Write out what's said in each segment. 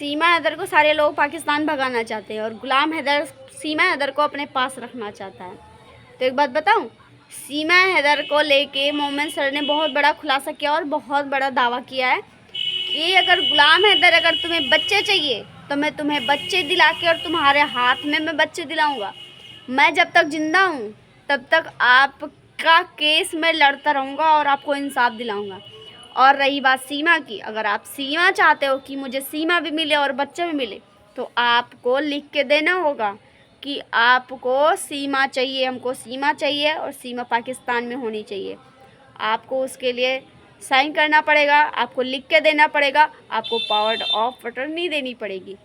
सीमा हैदर को सारे लोग पाकिस्तान भगाना चाहते हैं और गुलाम हैदर सीमा हैदर को अपने पास रखना चाहता है। तो एक बात बताऊं, सीमा हैदर को लेके मोमेन सर ने बहुत बड़ा खुलासा किया और बहुत बड़ा दावा किया है कि अगर गुलाम हैदर अगर तुम्हें बच्चे चाहिए तो मैं तुम्हें बच्चे दिला के और तुम्हारे हाथ में मैं बच्चे दिलाऊंगा। मैं जब तक जिंदा हूँ तब तक आपका केस मैं लड़ता रहूँगा और आपको इंसाफ दिलाऊंगा। और रही बात सीमा की, अगर आप सीमा चाहते हो कि मुझे सीमा भी मिले और बच्चे भी मिले तो आपको लिख के देना होगा कि आपको सीमा चाहिए, हमको सीमा चाहिए और सीमा पाकिस्तान में होनी चाहिए। आपको उसके लिए साइन करना पड़ेगा, आपको लिख के देना पड़ेगा, आपको पावर ऑफ अटर्नी देनी पड़ेगी।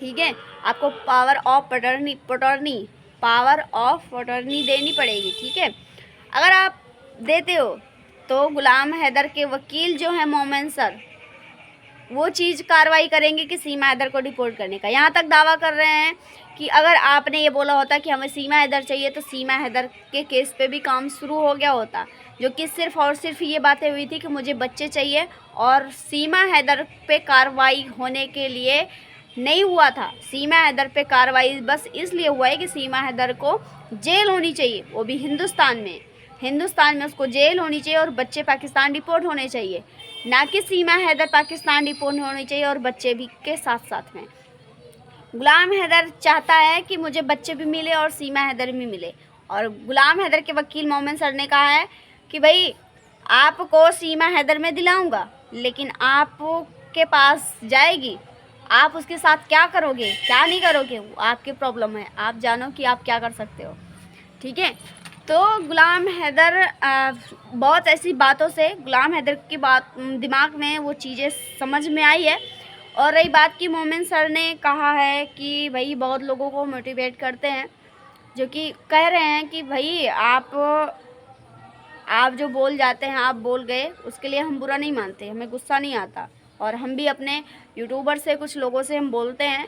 ठीक है, आपको पावर ऑफ अटर्नी देनी पड़ेगी। ठीक है, अगर आप देते हो तो गुलाम हैदर के वकील जो हैं मोमेन सर, वो चीज़ कार्रवाई करेंगे कि सीमा हैदर को डिपोर्ट करने का। यहाँ तक दावा कर रहे हैं कि अगर आपने ये बोला होता कि हमें सीमा हैदर चाहिए तो सीमा हैदर के केस पे भी काम शुरू हो गया होता, जो कि सिर्फ़ और सिर्फ ये बातें हुई थी कि मुझे बच्चे चाहिए और सीमा हैदर पे कार्रवाई होने के लिए नहीं हुआ था। सीमा हैदर पे कार्रवाई बस इसलिए हुआ है कि सीमा हैदर को जेल होनी चाहिए, वो भी हिंदुस्तान में उसको जेल होनी चाहिए और बच्चे पाकिस्तान डिपोर्ट होने चाहिए, ना कि सीमा हैदर पाकिस्तान डिपोर्ट होनी चाहिए और बच्चे भी के साथ साथ में। गुलाम हैदर चाहता है कि मुझे बच्चे भी मिले और सीमा हैदर भी मिले, और गुलाम हैदर के वकील मोमेन सर ने कहा है कि भाई आपको सीमा हैदर में दिलाऊंगा, लेकिन आपके पास जाएगी, आप उसके साथ क्या करोगे क्या नहीं करोगे वो आपकी प्रॉब्लम है, आप जानो कि आप क्या कर सकते हो। ठीक है, तो गुलाम हैदर बहुत ऐसी बातों से गुलाम हैदर की बात दिमाग में वो चीज़ें समझ में आई है। और रही बात की मोमेन सर ने कहा है कि भाई बहुत लोगों को मोटिवेट करते हैं, जो कि कह रहे हैं कि भाई आप जो बोल जाते हैं आप बोल गए, उसके लिए हम बुरा नहीं मानते, हमें गुस्सा नहीं आता। और हम भी अपने यूट्यूबर से कुछ लोगों से हम बोलते हैं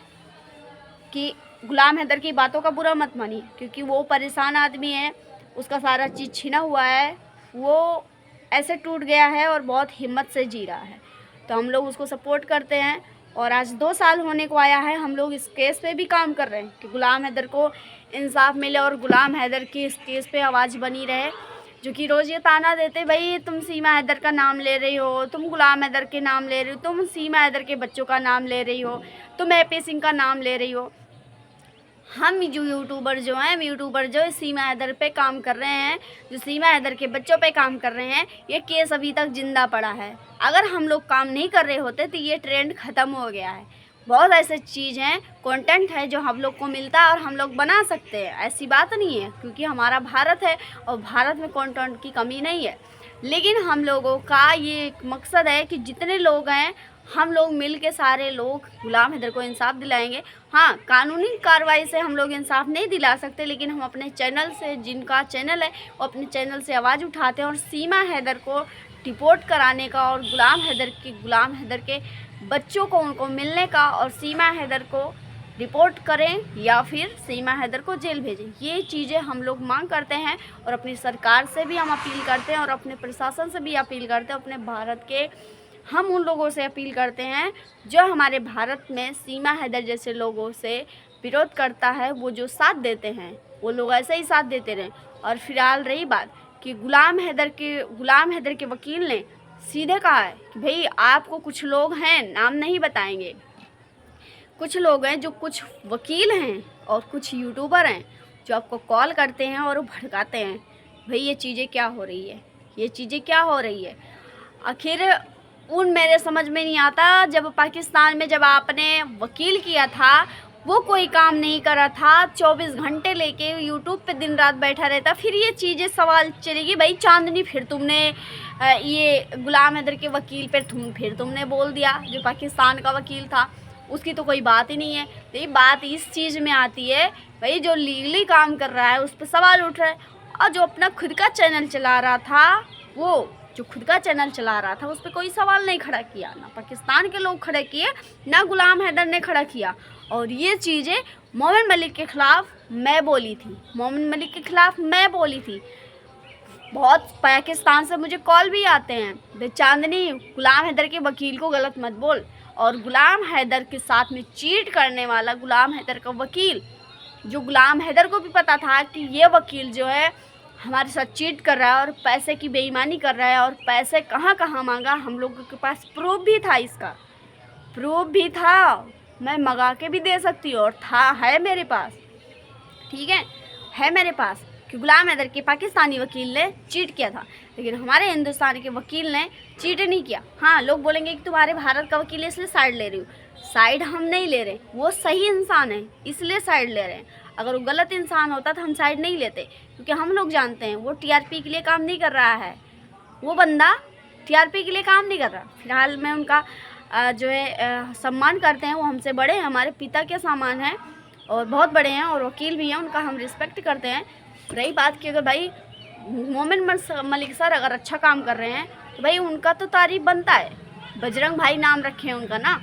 कि गुलाम हैदर की बातों का बुरा मत मानिए, क्योंकि वो परेशान आदमी है, उसका सारा चीज़ छीना हुआ है, वो ऐसे टूट गया है और बहुत हिम्मत से जी रहा है। तो हम लोग उसको सपोर्ट करते हैं और आज 2 साल होने को आया है, हम लोग इस केस पे भी काम कर रहे हैं कि गुलाम हैदर को इंसाफ मिले और गुलाम हैदर की इस केस पे आवाज़ बनी रहे। जो कि रोज़ ये ताना देते, भाई तुम सीमा हैदर का नाम ले रही हो, तुम गुलाम हैदर के नाम ले रही हो, तुम सीमा हैदर के बच्चों का नाम ले रही हो, तुम AP सिंह का नाम ले रही हो। हम जो यूट्यूबर जो सीमा हैदर पे काम कर रहे हैं, जो सीमा हैदर के बच्चों पे काम कर रहे हैं, ये केस अभी तक जिंदा पड़ा है। अगर हम लोग काम नहीं कर रहे होते तो ये ट्रेंड ख़त्म हो गया है। बहुत ऐसे चीज़ हैं, कंटेंट है जो हम लोग को मिलता है और हम लोग बना सकते हैं, ऐसी बात नहीं है, क्योंकि हमारा भारत है और भारत में कंटेंट की कमी नहीं है। लेकिन हम लोगों का ये मकसद है कि जितने लोग हैं हम लोग मिल के सारे लोग गुलाम हैदर को इंसाफ दिलाएंगे। हाँ, कानूनी कार्रवाई से हम लोग इंसाफ नहीं दिला सकते, लेकिन हम अपने चैनल से, जिनका चैनल है वो अपने चैनल से आवाज़ उठाते हैं और सीमा हैदर को डिपोर्ट कराने का और गुलाम हैदर के बच्चों को उनको मिलने का, और सीमा हैदर को रिपोर्ट करें या फिर सीमा हैदर को जेल भेजें, ये चीज़ें हम लोग मांग करते हैं। और अपनी सरकार से भी हम अपील करते हैं और अपने प्रशासन से भी अपील करते हैं, अपने भारत के हम उन लोगों से अपील करते हैं जो हमारे भारत में सीमा हैदर जैसे लोगों से विरोध करता है, वो जो साथ देते हैं वो लोग ऐसे ही साथ देते रहें। और फिलहाल रही बात कि गुलाम हैदर के वकील ने सीधे कहा है कि भाई आपको कुछ लोग हैं, नाम नहीं बताएंगे, कुछ लोग हैं जो कुछ वकील हैं और कुछ यूट्यूबर हैं जो आपको कॉल करते हैं और वो भड़काते हैं, भाई ये चीज़ें क्या हो रही है। आखिर मेरे समझ में नहीं आता, जब पाकिस्तान में जब आपने वकील किया था वो कोई काम नहीं कर रहा था, 24 घंटे लेके यूट्यूब पे दिन रात बैठा रहता, फिर ये चीज़ें सवाल चलेगी भाई चांदनी, फिर तुमने ये गुलाम हैदर के वकील पर फिर तुमने बोल दिया, जो पाकिस्तान का वकील था उसकी तो कोई बात ही नहीं है। तो ये बात इस चीज़ में आती है भाई, जो लीगली काम कर रहा है उस पर सवाल उठ रहा है, और जो अपना खुद का चैनल चला रहा था उस पर कोई सवाल नहीं खड़ा किया, ना पाकिस्तान के लोग खड़े किए, ना गुलाम हैदर ने खड़ा किया। और ये चीज़ें मोमिन मलिक के ख़िलाफ़ मैं बोली थी, बहुत पाकिस्तान से मुझे कॉल भी आते हैं, चांदनी गुलाम हैदर के वकील को गलत मत बोल, और गुलाम हैदर के साथ में चीट करने वाला गुलाम हैदर का वकील, जो गुलाम हैदर को भी पता था कि ये वकील जो है हमारे साथ चीट कर रहा है और पैसे की बेईमानी कर रहा है और पैसे कहाँ कहाँ मांगा, हम लोगों के पास प्रूफ भी था, इसका प्रूफ भी था, मैं मंगा के भी दे सकती हूँ और था, है मेरे पास, ठीक है मेरे पास, कि गुलाम हैदर के पाकिस्तानी वकील ने चीट किया था, लेकिन हमारे हिंदुस्तान के वकील ने चीट नहीं किया। हाँ, लोग बोलेंगे कि तुम्हारे भारत का वकील है इसलिए साइड ले रही हूँ, साइड हम नहीं ले रहे, वो सही इंसान है इसलिए साइड ले रहे हैं। अगर वो गलत इंसान होता तो हम साइड नहीं लेते, क्योंकि हम लोग जानते हैं वो टीआरपी के लिए काम नहीं कर रहा है, वो बंदा टीआरपी के लिए काम नहीं कर रहा। फिलहाल मैं उनका जो है सम्मान करते हैं, वो हमसे बड़े हैं, हमारे पिता के समान हैं और बहुत बड़े हैं और वकील भी हैं, उनका हम रिस्पेक्ट करते हैं। रही बात कि अगर भाई मोमिन मलिक सर अगर अच्छा काम कर रहे हैं तो भाई उनका तो तारीफ बनता है, बजरंग भाई नाम रखे हैं उनका ना।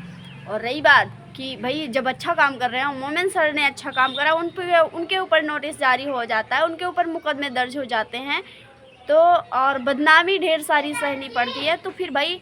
और रही बात कि भाई जब अच्छा काम कर रहे हैं, मोमिन सर ने अच्छा काम करा, उनके ऊपर नोटिस जारी हो जाता है, उनके ऊपर मुकदमे दर्ज हो जाते हैं, तो और बदनामी ढेर सारी सहनी पड़ती है, तो फिर भाई